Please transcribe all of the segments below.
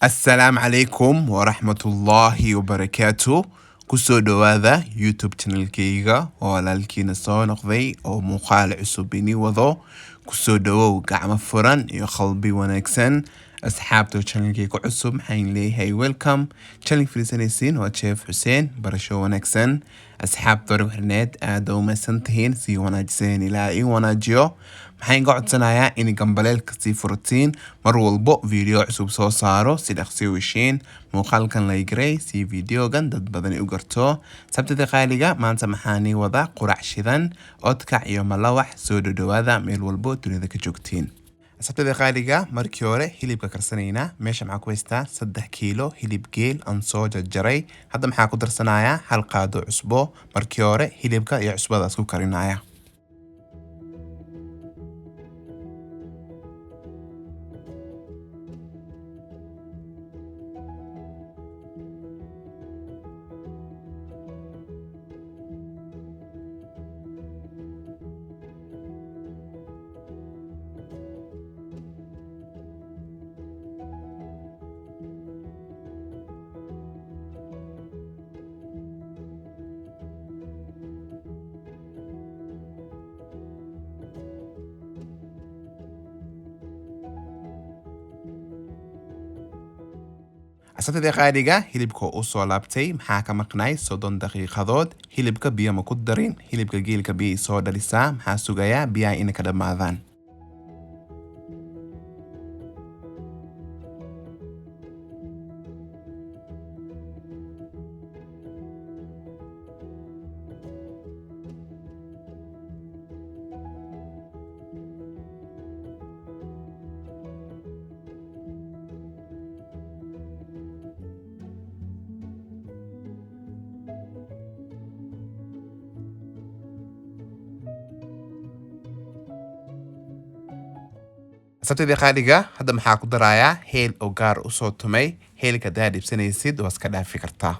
السلام عليكم ورحمة الله وبركاته. kusoo dhawaada youtube channelkayga oo walaalkiina soo noqday oo muuqaal cusub ini wado. kusoo dhawow gacmo furan iyo qalbi wanaagsan. asxaabta channelkayga cusub maxaan leeyahay welcome. channel firisanaysiin waa Chef Xuseen, barasho wanaagsan. asxaabta warxirneed aad u mahadsantihiin si wanaagsan ilaa in wanaajiyo. maxaan ka codsanayaa in gambaleelka sii furtiin mar walbo video cusub soo saaro si dhaqsi u heshiin muuqaalkan la igray si videogan dad badan u garto. sabtida qaaliga maanta maxaan wada qurac shidan odkac iyo malawax soo dhawaada meel walbo dunida ka joogtiin. sabtida qaaliga markii hore hilibka karsanayna meesha maxaa ku haystaa 3 kiilo hilib geel aan soo jarjaray. hadda maxaa ku darsanayaa hal qaado cusbo. markii hore hilibka iyo cusbadaas ku karinaya. asxaabta qaaliga hilibka uu soo laabtay maxaa ka maqnay 30 daqiiqadood. hilibka biyo ma ku darin. hilibka geelka biyo soo dhalisaa maxaa sugayaa biyaha in ka dhamaadaan. sabtida qaaliga hadda maxaa ku darayaa heel oo gaar u soo tumay. heelka daa dhibsanaysid waa iska dhaafi kartaa.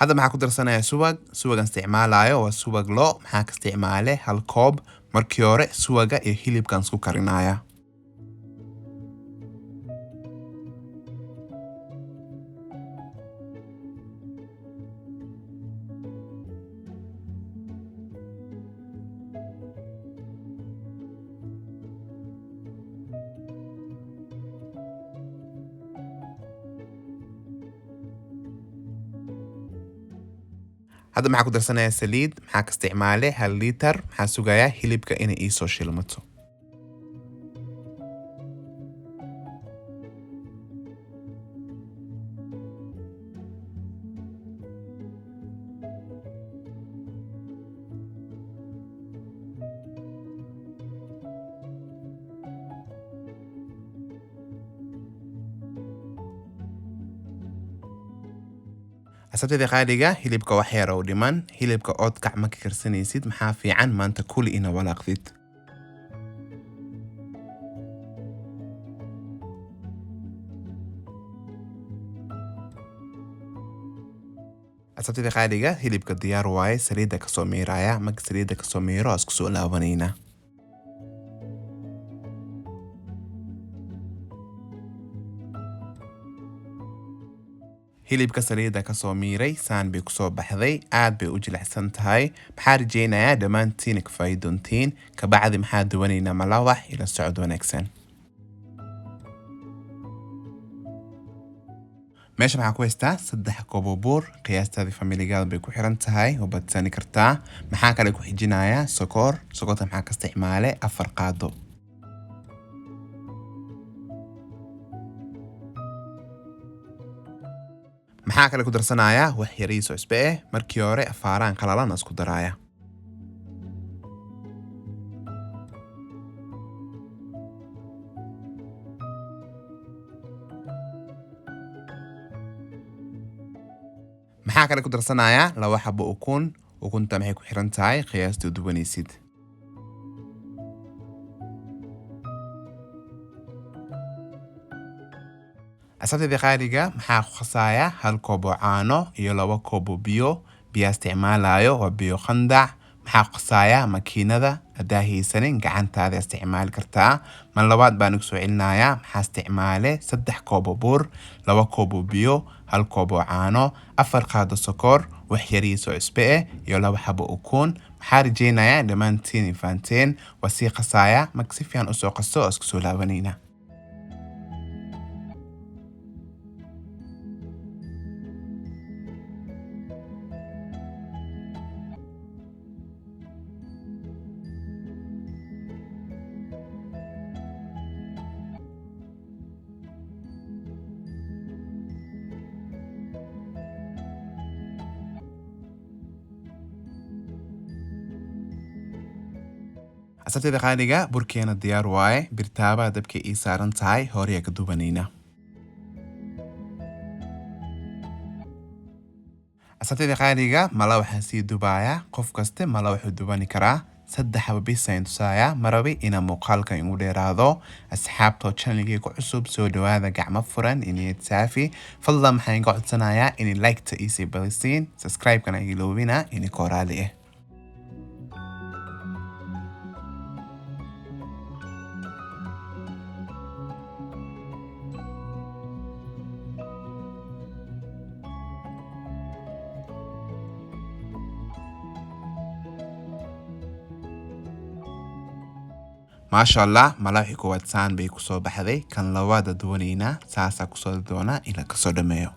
hadda maxaa ku darsanayaa suwagan isticmaalayo waa subag lo. maxaa ka isticmaale hal koob. markii hore suwaga iyo hilibkan isku karinaya. hadda maxaa ku darsanayaa saliid. maxaa ka isticmaale 1 liitar. maxaa sugayaa hilibka inay ii soo shilmato. asxaabta qaaliga hilibka wax yar oo dhiman. hilibka odkac ma ka karsanaysid maxaa fiican maanta kuli ina walaaqdid. asxaabta qaaliga hilibka diyaar waaye. saliida ka soo miiraya. marka saliida ka soo miiro isku soo laabanayna. hilibka saliida ka soo miiray saan bay ku soo baxday. aad bay u jilicsan tahay. maxaa rajaynayaa dhammaantiin ka faa'iidoontiin. ka bacdi maxaa duwanaynaa malawax ila socod wanaagsan. meesha maxaa ku haystaa 3 koob oo buur. qiyaastaadii familigaada bay ku xiran tahay oo badsani kartaa. maxaa kale ku xijinayaa sokor. sokorta maxaa ka isticmaale 4 qaado. maxaa kale ku darsanayaa wax yariiso cusbe eh. markii hore afaaraan qalalan isku daraya. maxaa kale ku darsanayaa 2 xabo ukun. ukunta maxay ku xiran tahay qiyaasta duwanaysid. asxaabtayda qaaliga maxaa ku khasaya hal koob oo caano iyo 2 koob oo biyo isticmaalayo waa biyo qandac maxaa ku khasaya makiinada hadaa haysanin gacantaada isticmaali kartaa man labaad baan ugu soo celinayaa maxaa isticmaale 3 koob oo bur 2 koob oo biyo hal koob oo caano 4 qaado sokor wax yariiso cusbe iyo 2 xabo ukun maxaa rajeynayaa dhamaantiin faanteen wasii khasaya marka si fiican u soo qaso oo isku soo laabanayna asxaabtayda qaaliga burkeena diyaar waaye birtaaba dabka ii saaran tahay hore ka dubanayna asxaabtayda qaaliga mala waxaan sii dubaaya qof kaste mala wuxuu dubani karaa 3 xabo bis aan tusaya marabi ina muuqaalka inuu dheeraado asxaabta channelkayga ku cusub soo dhawaada gacmo furan inay saafi fadlan maxaan ka codsanayaa in like ta ii baliseen subscribe kana iloobina in koraali ما شاء الله ملاحي كواتسان بي كسو بحذي كان لوادا دوانينا ساسا كسو دونا إلا كسو دميو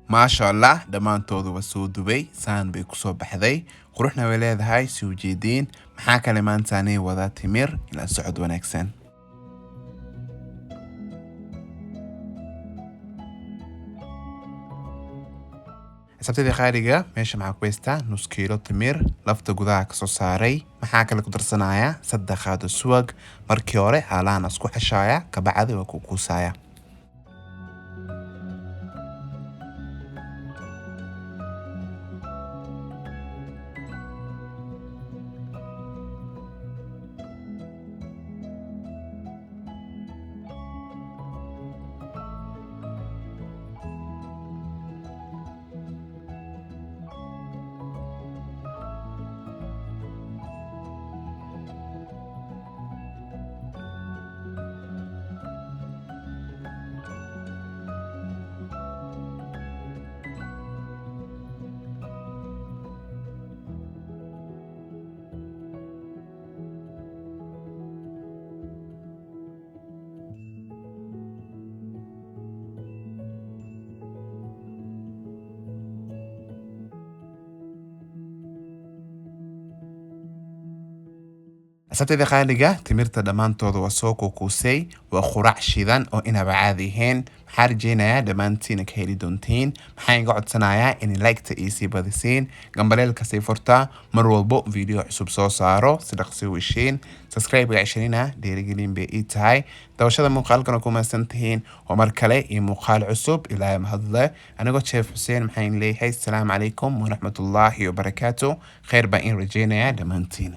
ما شاء الله dhammaantoodu waa soo dubay saan bay ku soo baxday quruxna way leedahay soo jeedin maxaa kale maantaanay wada timir ila socod wanaagsan asxaabtayda qaaliga meesha maxaa ku haystaa nus kiilo timir lafta gudaha ka soo saaray maxaa kale ku darsanayaa 3 qaado suwag markii hore haalaan isku xashaya ka bacdi waa ku kuusaya أساتذة خارجة تمرت دمان تودو وسوكو كوسي وخراع شيدان أو إنا بعاديهين حارجينا دمانتين كهيلي دونتين محاين قعد سنايا إني لايك تأيسي بادسين قنباليل كسيفورتا مرولبو فيديو عصوب سو سارو صدق وشين سبسكرايب عشرينا ديريقلين بإيتاي دوشada muuqaalkan ku maasantihiin oo mar kale iyo muuqaal cusub ilaa mahadle aniga Sheikh Hussein maxaan leeyahay assalaamu calaykum wa rahmatullahi wa barakaatuh khayr baan in rajeynaya dhamaantiin